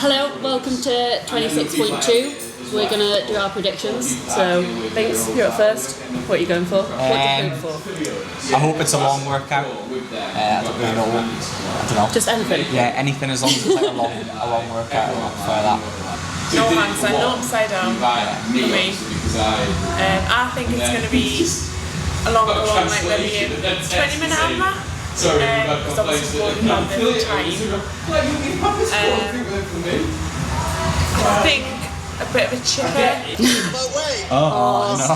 Hello, welcome to 26.2. We're going to do our predictions. So, thanks, you're up first. What are you going for? What do you hope for? I hope it's a long workout. I don't really know. I don't know. Just anything? Yeah, anything as long as it's like a long workout. I prefer that. No handstand, no upside down for me. I think it's going to be a longer one, like maybe a 20-minute AMRAP. Because obviously we won't have the time. I think a bit of a chipper. But wait. Oh no.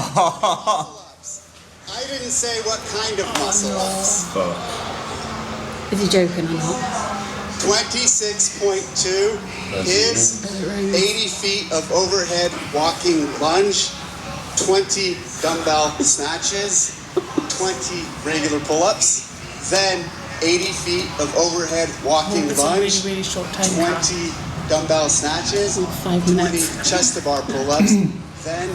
I didn't say what kind of muscle ups. Is he joking or not? 26.2 is 80 feet of overhead walking lunge, 20 dumbbell snatches, 20 regular pull-ups, then 80 feet of overhead walking lunge, really short time 20 dumbbell snatches, 5 20 minutes. chest to bar pull-ups, then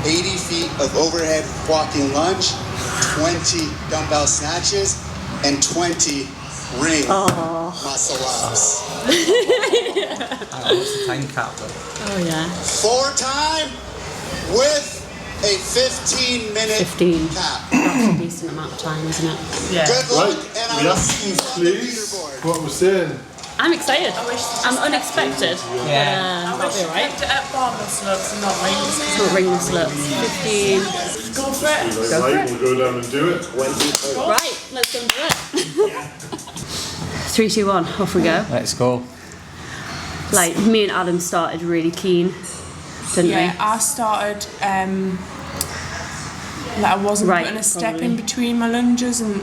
80 feet of overhead walking lunge, 20 dumbbell snatches, and 20 ring muscle ups. What's the time cap though? Oh yeah. 4 time with a 15-minute 15. cap. That's a decent amount of time, isn't it? Yeah. Good luck, Right, and I will see you reactions on the please. leaderboard. What we're saying. I'm excited. wish they I'm just unexpected. Yeah. But, that'll be alright. Kept it at bar muscle ups and not rings. It's not ring muscle ups. 15. Go for it. Go for Right, it. we'll go down and do it. Right, let's go and do it. 3, 2, 1, off we go. Let's go. Like, me and Adam started really keen, didn't Yeah, we? I started, like I wasn't Right, putting a step probably. in between my lunges, and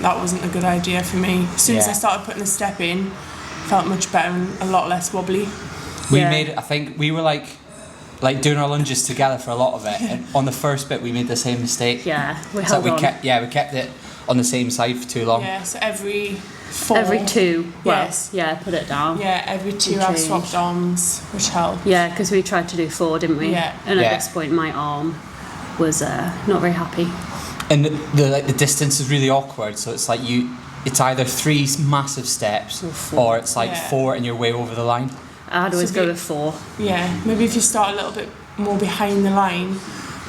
that wasn't a good idea for me. As soon as Yeah. I started putting a step in, felt much better and a lot less wobbly. We Yeah. made. I think we were like doing our lunges together for a lot of it. And on the first bit, we made the same mistake. Yeah, we So held we on. kept it on the same side for too long. Yeah, so every 4. Every 2, well, Yes. yeah, put it down. Yeah, every 2 We I've changed. swapped arms, which helped. Yeah, because we tried to do 4, didn't we? Yeah. And Yeah. at this point, my arm was not very happy. And the distance is really awkward. So it's like it's either 3 massive steps Or 4. or it's like Yeah. 4 and you're way over the line. I'd always So go we- with 4. Yeah, maybe if you start a little bit more behind the line,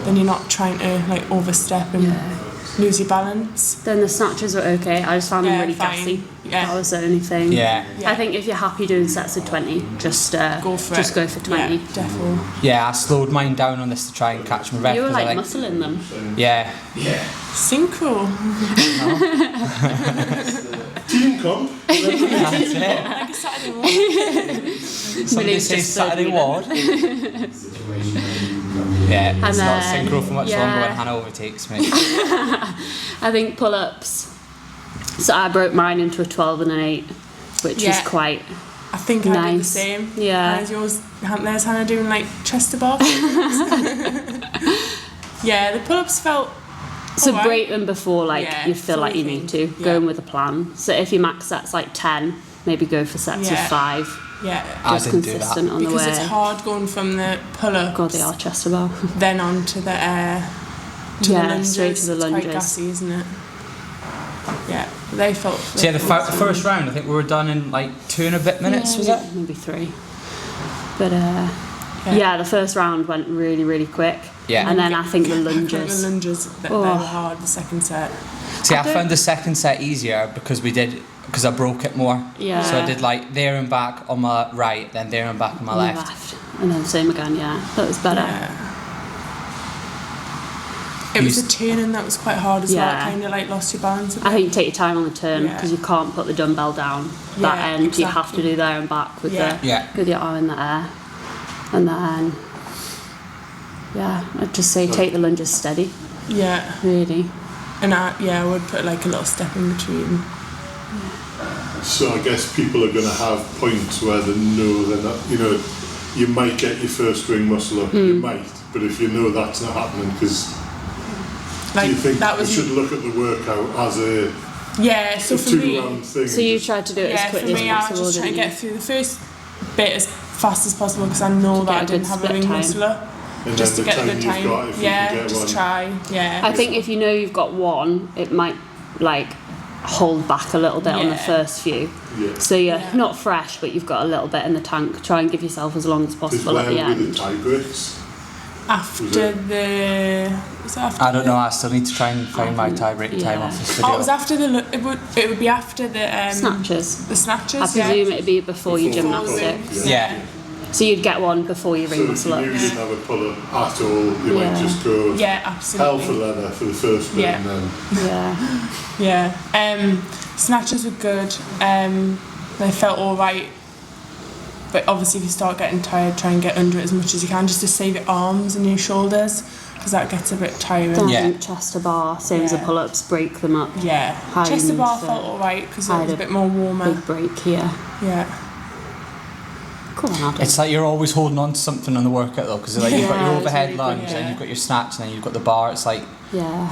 then you're not trying to like overstep and lose your balance. Then the snatches were okay. I just found them Yeah, really fine. gassy. Yeah. That was the only thing. Yeah. Yeah. I think if you're happy doing sets of 20, just Go for just it. go for 20. Yeah, definitely. Yeah, I slowed mine down on this to try and catch my breath. You were 'cause I like muscling them. Yeah. Synchro. Team comp. That's it. Like a Saturday morning. Somebody Millie's say just Saturday so ward. Yeah, it's And not then, synchro for much yeah. longer when Hannah overtakes me. I think pull-ups. So I broke mine into a 12 and an 8, which Yeah. is quite... I think I did the Nice. same. Yeah. There's yours. There's Hannah doing like chest to bar. Yeah, the pull-ups felt. So alright. break them before Yeah, you feel like you before you need to. think, Go yeah. in with a plan. So if your max set's like 10, maybe go for sets of Yeah. 5. Yeah. I Just didn't do consistent that. on Because the it's way. hard going from the pull-ups. God, they are chest to bar. Then on to the to Yeah, the lunges. straight to the It's quite lunges. gassy, isn't it? Yeah, they felt. So yeah, the first round, I think we were done in like 2 and a bit minutes, was it? Maybe 3. But yeah, the first round went really, really quick. Yeah. And then I think the The lunges. lunges, they Oh. were hard. The second set. See, I found the second set easier because I broke it more. Yeah. So I did like there and back on my right, then there and back on my on the left. And then same again, yeah. That was better. Yeah. It was the turning that was quite hard as well. Yeah. Kind of like lost your balance a bit. I think take your time on the turn Yeah. because you can't put the dumbbell down that Yeah, end. You have to exactly. do there and back with Yeah. with your arm in the air. And then I'd just say take the lunges steady, Yeah, really. and I would put like a little step in between. So I guess people are going to have points where they know they're not, you might get your first ring muscle up, you might, but if you know that's not happening, because Like do you think that we was should look at the workout as a yeah. So for me, 2-round thing? So you and just- tried to do it yeah, as for quickly me, as I was possible, just trying to didn't get through the first bit as fast as possible because I know that get I a didn't good have a split ring time. muscle up. and Just to then the get a time good you've time. got, if you Yeah, can get just one. try. Yeah. I think if you know you've got one, it might like hold back a little bit on the Yeah. first few. Yeah. So you're not fresh, but you've got a little bit in the tank. Try and give yourself as long as Because possible at the when with end. the tie breaks, After Was it? was it after I don't know. I still need to try and find my tie break time Yeah. off this video. Oh, it was after it would be after the Snatches. The snatches. I presume it'd be before your Before the gymnastics. Yeah. So you'd get one before your so ring if muscle you knew you ups. didn't have a pull-up at all, you might Yeah. just go Yeah, hell absolutely. for leather for the first bit, Yeah. and then Yeah. Yeah. Snatches were good. They felt all right. But obviously, if you start getting tired, try and get under it as much as you can, just to save your arms and your shoulders, because that gets a bit tiring. Then Yeah. I think chest to bar, same as the Yeah. pull-ups, break them up. Yeah. High Chest to bar knees, felt all right because it I was a had bit more warmer. Big break here. Yeah. Come on, Adam. It's like you're always holding on to something on the workout though, because like you've got Yeah, your it's overhead really lunge, good, and yeah. you've got your snatch, and then you've got the bar. It's like Yeah.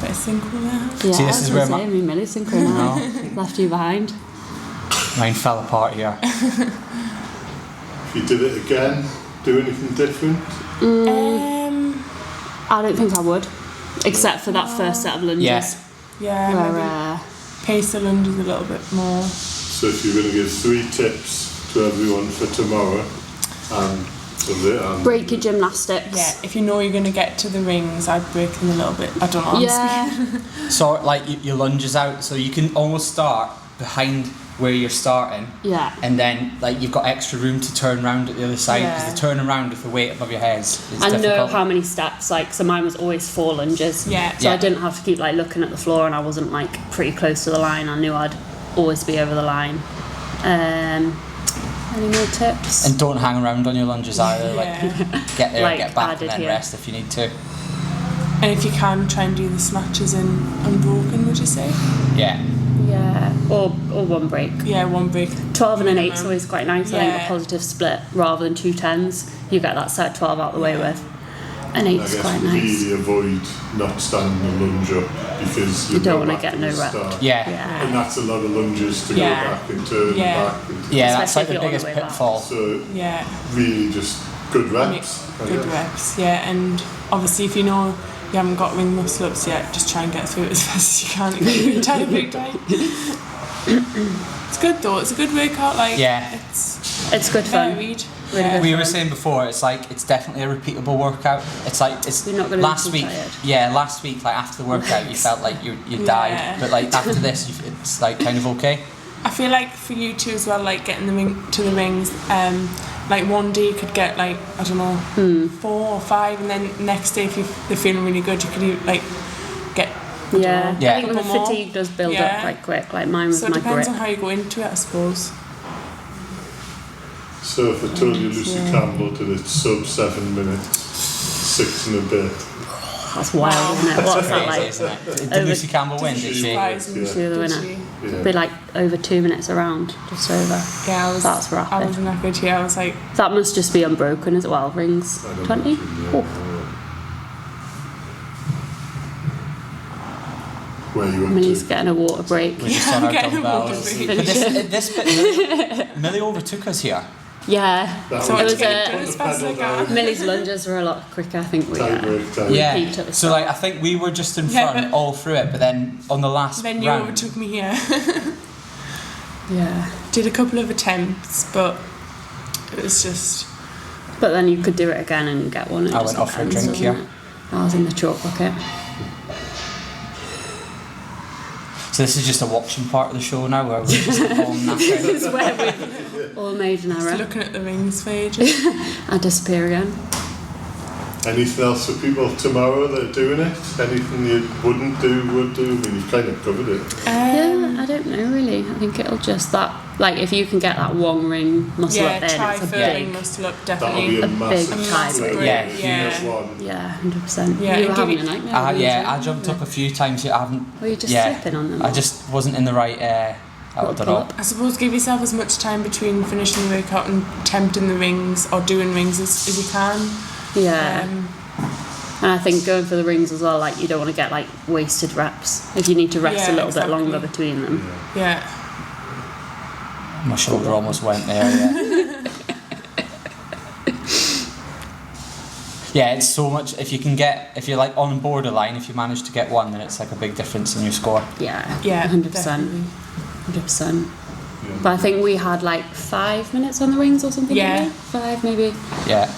Bit of synchro there. Yeah, See, this is where my Millie synchro now. Left you behind. mine fell apart here. if you did it again, do anything different? I don't think I would, except for that first set of lunges. Yeah. Yeah. Where, Maybe pace the lunges a little bit more. So if you're going to give 3 tips to everyone for tomorrow, and does it? And break your gymnastics. Yeah. If you know you're going to get to the rings, I'd break them a little bit. I don't know. I'm speaking. Yeah. So like your lunges out, so you can almost start behind where you're starting, Yeah. and then like you've got extra room to turn around at the other side, because Yeah. the turn around with the weight above your heads is I know difficult. how many steps, like, so mine was always 4 lunges. Yeah. So I Yeah. didn't have to keep, like, looking at the floor, and I wasn't, like, pretty close to the line. I knew I'd always be over the line. Any more tips? And don't hang around on your lunges either. Like Yeah. get there, Like get I back, did and then here. rest if you need to. And if you can, try and do the snatches in unbroken, would you say? Yeah. Yeah. Or one break. Yeah, one break. 12 and an 8 is always quite nice. I think Yeah. a positive split rather than 2 10s. You get that set 12 out the way with. An I 8 is guess quite nice. really avoid not standing a lunge up, because You don't go wanna back get to no the rep. start. Yeah. Yeah. And that's a lot of lunges to Yeah. go back and turn Yeah. back. And Yeah, that's Especially like the if you're on the biggest way back. pitfall. So Yeah. really just good reps. I Good guess. reps, yeah. And obviously, if you know you haven't got ring muscle ups yet, just try and get through it as fast as you can to get your tie break time. It's good though. It's a good workout. Like Yeah. It's good fun. varied. Really Yeah. good. We were saying before, it's like it's definitely a repeatable workout. It's like it's You're not gonna be last too week. tired. Yeah, last week, like after the workout, you felt like you Yeah. died, but like after this, it's like kind of okay. I feel like for you too as well, like getting the ring to the rings. Like one day you could get like I don't know 4 or 5, and then next day if they're feeling really good, you could like get. Yeah. Yeah. I think the Couple more. fatigue does build Yeah. up quite quick. Like mine was So it my depends grip. on how you go into it, I suppose. So if I told you Lucy Campbell did it sub 7 minutes, 6 and a bit. That's wild, isn't it? What's that Crazy, like? isn't it? Did Over- Lucy Campbell win? Did she? Surprise me. Yeah. She the Did winner. she? Yeah. Be like over 2 minutes around, just over. Yeah, I was. That's rapid. I wasn't that good here. I was like, That must just be unbroken as well. Rings I don't 20. know, yeah. Oh. Where you up Millie's to? getting a water break. We're just on our getting a dumbbells. water But this bit, Millie overtook us here. Yeah. That so It I was was get a- it done as fast as I Pedal can. Millie's lunges were a lot quicker, I think. We, Tie break time. Yeah. peaked at the So like I think we were just in Yeah, front but- all through it, but then on the last Then you round, overtook me here. Yeah. Did a couple of attempts, but it was just. But then you could do it again and get one. It I just went off for a depends, drink, doesn't yeah. it? I was in the chalk bucket. So this is just a watching part of the show now, where we're just all knackered. This is where we all made an error. Looking at the rings for ages. I disappear again. Anything else for people tomorrow that are doing it? Anything you wouldn't do, would do? I mean, you've kind of covered it. Yeah, I don't know really. I think it'll just that, like if you can get that one ring muscle Yeah, up there, try it's a for big, ring muscle up, That'll be definitely. a a massive, big tie like, break, Yeah. if you yeah. miss one. yeah, 100%. Yeah, You were and having give a it- nightmare. Yeah, I jumped up a few times. I haven't. Were you just yeah, slipping on them? I just wasn't in the right. I don't know. pull-up? I suppose give yourself as much time between finishing the workout and attempting the rings or doing rings as you can. Yeah. Um, And I think going for the rings as well, like you don't want to get like wasted reps. If you need to rest Yeah, a little exactly. bit longer between them. yeah. My shoulder almost went there. Yeah. Yeah, it's so much. If you're like on borderline, if you manage to get one, then it's like a big difference in your score. Yeah. Yeah, 100%. definitely. 100%. But I think we had like 5 minutes on the rings or something. Yeah. Didn't we? 5 maybe. Yeah.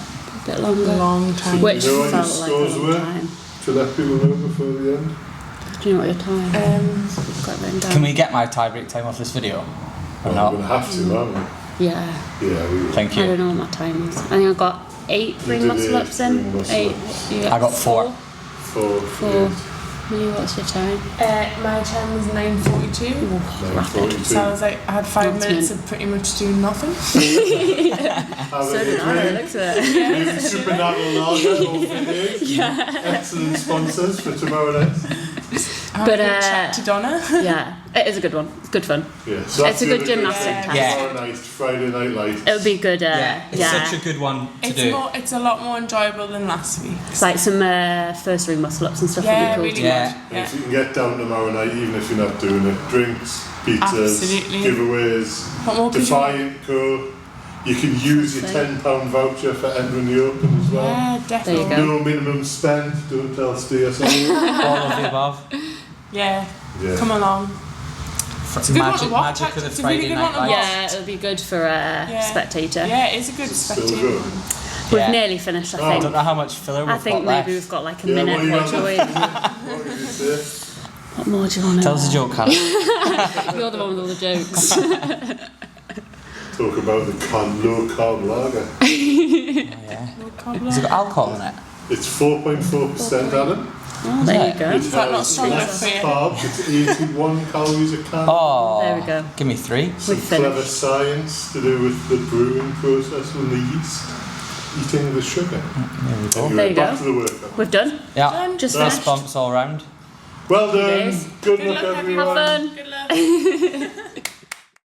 A bit longer. Long time. Which Do you know what your felt like a scores long were? time. To let people know before the end. Do you know what your time? Got it written down. Can we get my tie break time off this video? Or Well, not? we're going to have to, aren't we? Yeah. Yeah, we will. Thank I you. don't know what my time is. I think I got 8 ring did muscle 8 ups in. ring muscle 8. ups. Yeah. I got 4. 4. Millie, what's your time? My time was 9:42. Rapid. So I was like, I had 5 Not minutes meant. of pretty much doing nothing. So did I, looks at it. Maybe Supernatural Lager or Vintage. Excellent sponsors for tomorrow night. But, chat to Donna. Yeah, it is a good one. It's good fun. Yeah, so It's a good gymnastic Yeah. test. Yeah. Tomorrow night, Friday Night Lights. It'll be good. It's such a good one to It's do. it's a lot more enjoyable than last week. It's like some first ring muscle ups and stuff Yeah, would be really cool. Yeah. good. And if you can get down tomorrow night, even if you're not doing it, drinks, pizzas, Absolutely. giveaways, What more could you Defiant Co. You can use your £10 voucher for entering the Open as well. Yeah, definitely. There you No minimum spend, don't tell SDSL. All of the above. Yeah. Yeah. Come along. It's a good one to magic, watch, magic of the it's a really Friday good night one to lights. Yeah, it'll be good for a spectator. Yeah, it's a good Still spectator. good. We've Yeah. nearly finished, I I think. don't know how much filler we've I think got maybe left. we've got like a Yeah, minute. what do you What do you want? want? What did you say? What more do you want to Tell us a joke, Hannah. You're the one with all the jokes. Talk about the low carb lager. Yeah. Has it got alcohol in it? It's 4.4%, Adam. Oh, there you go. It that not has strong enough less for you? carbs. It's 81 calories a can. Oh. There we go. Give me 3. Some We've clever finished. science to do with the brewing process and the yeast eating the sugar. Anyway, There you back go. to the workout. We've done. Yeah. Just Fist finished. bumps all round. Well done. Yes. Good Good luck, luck, everyone. Have fun. Good luck.